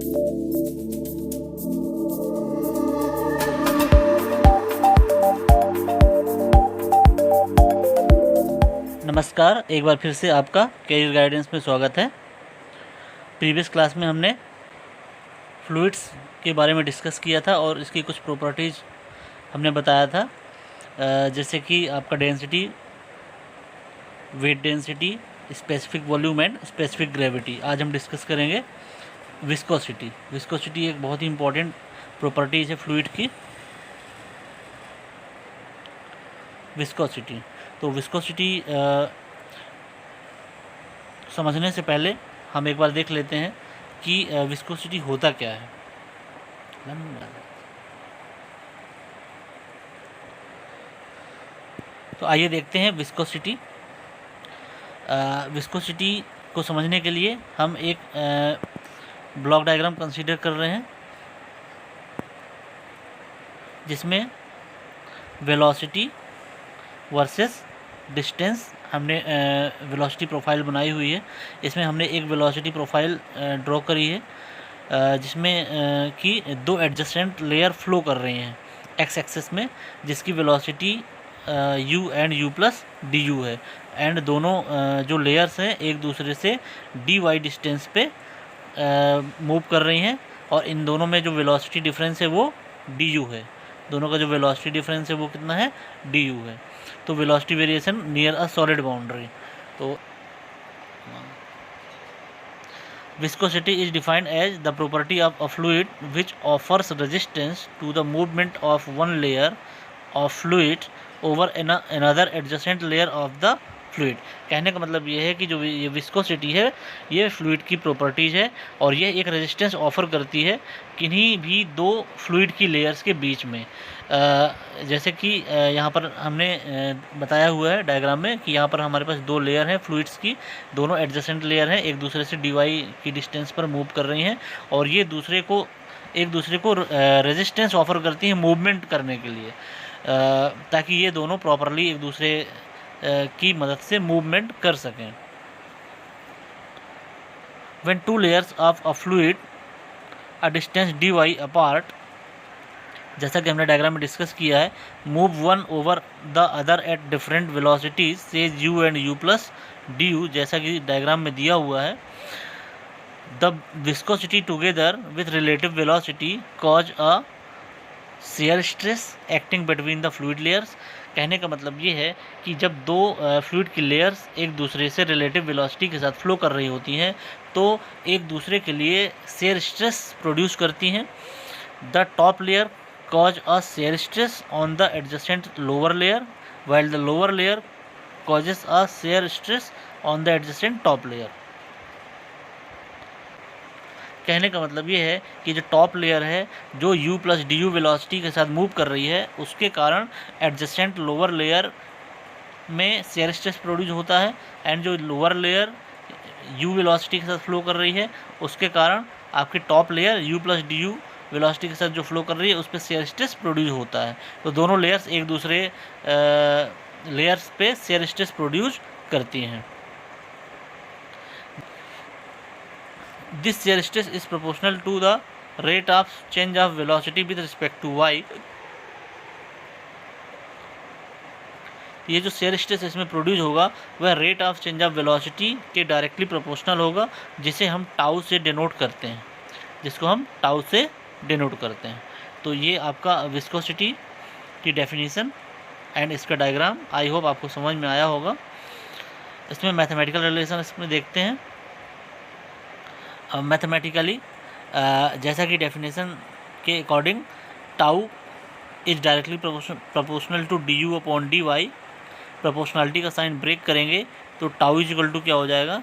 नमस्कार, एक बार फिर से आपका कैरियर गाइडेंस में स्वागत है। प्रीवियस क्लास में हमने फ्लूइड्स के बारे में डिस्कस किया था और इसकी कुछ प्रॉपर्टीज़ हमने बताया था, जैसे कि आपका density, weight density, specific volume and specific gravity. आज हम डिस्कस करेंगे विस्कोसिटी। विस्कोसिटी एक बहुत ही इम्पॉर्टेंट प्रॉपर्टीज़ है फ्लूइड की। विस्कोसिटी, तो विस्कोसिटी समझने से पहले हम एक बार देख लेते हैं कि विस्कोसिटी होता क्या है। तो आइए देखते हैं विस्कोसिटी। विस्कोसिटी को समझने के लिए हम एक ब्लॉक डायग्राम कंसीडर कर रहे हैं, जिसमें वेलोसिटी वर्सेस डिस्टेंस हमने वेलोसिटी प्रोफाइल बनाई हुई है। इसमें हमने एक वेलोसिटी प्रोफाइल ड्रॉ करी है, जिसमें कि दो एडजेसेंट लेयर फ्लो कर रही हैं एक्स एक्सिस में, जिसकी velocity u and u plus D you है। एंड दोनों जो लेयर्स हैं एक दूसरे से dy डिस्टेंस पे मूव कर रही हैं, और इन दोनों में जो वेलोसिटी डिफरेंस है वो du है। दोनों का जो वेलोसिटी डिफरेंस है वो कितना है, du है। तो velocity variation near a solid boundary. तो viscosity is defined as the property of a fluid which offers resistance to the movement of one layer of fluid over another adjacent layer of the fluid. कहने का मतलब ये है कि जो ये viscosity है ये फ्लूइड की प्रॉपर्टीज़ है, और ये एक रेजिस्टेंस ऑफर करती है किन्हीं भी दो फ्लूइड की लेयर्स के बीच में। जैसे कि यहाँ पर हमने बताया हुआ है डायग्राम में कि यहाँ पर हमारे पास दो लेयर हैं फ्लूइड्स की, दोनों एडजेसेंट लेयर हैं, एक दूसरे से dy की डिस्टेंस पर मूव कर रही हैं, और ये एक दूसरे को रेजिस्टेंस ऑफर करती हैं मूवमेंट करने के लिए, ताकि ये दोनों प्रॉपरली एक दूसरे की मदद से मूवमेंट कर सकें। When two layers of a fluid a distance dy apart, जैसा कि हमने डायग्राम में डिस्कस किया है, move one over the other at different velocities से u and u plus D you, जैसा कि डायग्राम में दिया हुआ है। The viscosity together with relative velocity cause a shear stress acting between the fluid layers. कहने का मतलब ये है कि जब दो फ्लूइड की लेयर्स एक दूसरे से रिलेटिव वेलोसिटी के साथ फ्लो कर रही होती हैं तो एक दूसरे के लिए शेयर स्ट्रेस प्रोड्यूस करती हैं। The top layer cause a shear stress on the adjacent lower layer, while the lower layer causes a shear stress on the adjacent top layer. कहने का मतलब ये है कि जो टॉप लेयर है जो u plus D you velocity के साथ मूव कर रही है, उसके कारण एडजेसेंट लोअर लेयर में शेयर स्ट्रेस प्रोड्यूस होता है, एंड जो लोअर लेयर u वेलोसिटी के साथ फ्लो कर रही है उसके कारण आपकी top layer u plus D you velocity के साथ जो फ्लो कर रही है उस पर शेयर स्ट्रेस प्रोड्यूस होता है। तो दोनों लेयर्स एक दूसरे लेयर्स पे शेयर स्ट्रेस प्रोड्यूस करती हैं। This shear stress is proportional to the rate of change of velocity with respect to y। ये जो शेयर स्ट्रेस इसमें प्रोड्यूस होगा वह rate of change of velocity के डायरेक्टली प्रोपोर्शनल होगा, जिसे हम टाउ से डिनोट करते हैं। तो ये आपका विस्कोसिटी की डेफिनेशन एंड इसका डायग्राम, आई होप आपको समझ में आया होगा। इसमें मैथमेटिकल रिलेशन इसमें देखते हैं। मैथमेटिकली जैसा कि डेफिनेशन के according tau is directly proportional to d you upon D y. Proportionality का साइन ब्रेक करेंगे तो टाउ इज इक्वल टू क्या हो जाएगा,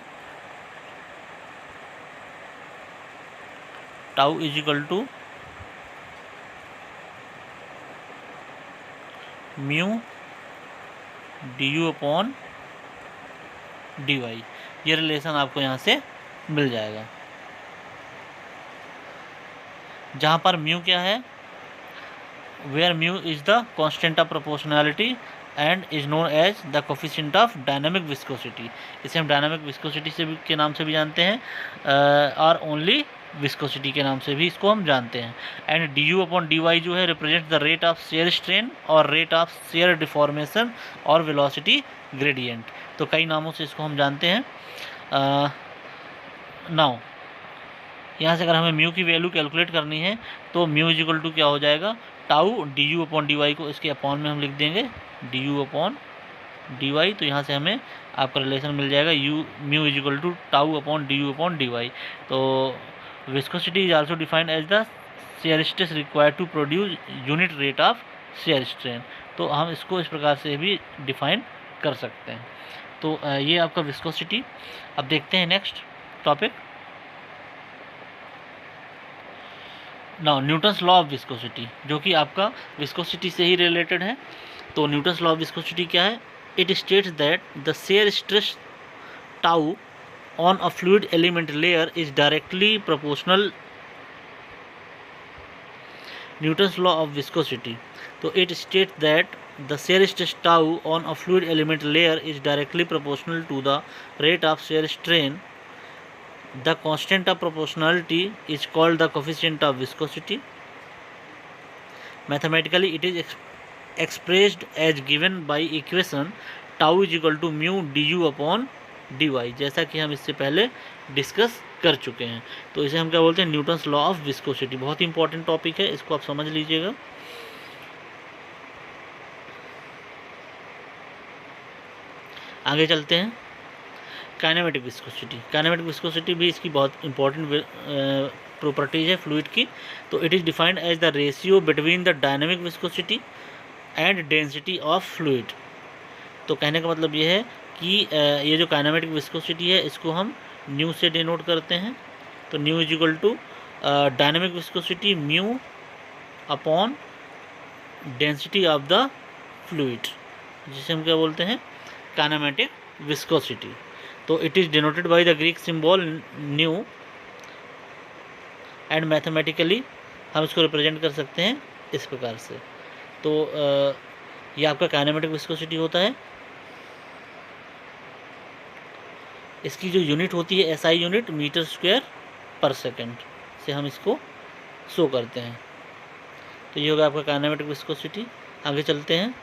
tau is equal to mu d you upon D y. ये रिलेशन आपको यहाँ से मिल जाएगा, जहाँ पर म्यू क्या है, where mu is the constant of proportionality and is known as the coefficient of dynamic viscosity. इसे हम डायनामिक विस्कोसिटी से भी के नाम से भी जानते हैं, आर ओनली विस्कोसिटी के नाम से भी इसको हम जानते हैं। And d you upon D y जो है represent the rate of shear strain और रेट ऑफ शेयर डिफॉर्मेशन और वेलोसिटी ग्रेडियंट। तो कई नामों से इसको हम जानते हैं। नाउ यहाँ से अगर हमें म्यू की वैल्यू कैलकुलेट करनी है तो म्यू इज इक्वल टू क्या हो जाएगा, tau D you upon D Y को इसके अपॉन में हम लिख देंगे D you upon D Y. तो यहाँ से हमें आपका रिलेशन मिल जाएगा U mu is equal to tau upon D you upon D Y. तो viscosity is also defined as the shear stress required to produce unit rate of shear strain. तो हम इसको इस प्रकार से भी डिफाइन कर सकते हैं। तो ये आपका विस्कोसिटी। अब देखते हैं next topic. Now Newton's law of viscosity, जो कि आपका विस्कोसिटी से ही रिलेटेड है। तो न्यूटन्स लॉ ऑफ विस्कोसिटी क्या है? It states that the shear stress tau on a fluid element layer is directly proportional. Newton's law of viscosity, तो it states that the shear stress tau on a fluid element layer is directly proportional to the rate of shear strain. The constant of proportionality is called the coefficient of viscosity. Mathematically it is expressed as given by equation tau is equal to mu du upon dy, जैसा कि हम इससे पहले discuss कर चुके हैं। तो इसे हम क्या बोलते हैं? Newton's law of viscosity. बहुत ही इंपॉर्टेंट टॉपिक है, इसको आप समझ लीजिएगा। आगे चलते हैं। Kinematic viscosity. काइनेमेटिक विस्कोसिटी भी इसकी बहुत इंपॉर्टेंट प्रॉपर्टीज है फ्लूइड की। तो it is defined as the ratio between the dynamic viscosity and density of fluid. तो कहने का मतलब ये है कि ये जो काइनेमेटिक विस्कोसिटी है इसको हम न्यू से डिनोट करते हैं। तो nu is equal to dynamic viscosity mu upon density of the fluid, जिसे हम क्या बोलते हैं? Kinematic viscosity. तो it is denoted by the Greek symbol nu and mathematically हम इसको रिप्रेजेंट कर सकते हैं इस प्रकार से। तो ये आपका काइनेमेटिक विस्कोसिटी होता है। इसकी जो यूनिट होती है एसआई यूनिट मीटर स्क्वायर पर सेकेंड से हम इसको शो करते हैं। तो ये होगा आपका काइनेमेटिक विस्कोसिटी। आगे चलते हैं।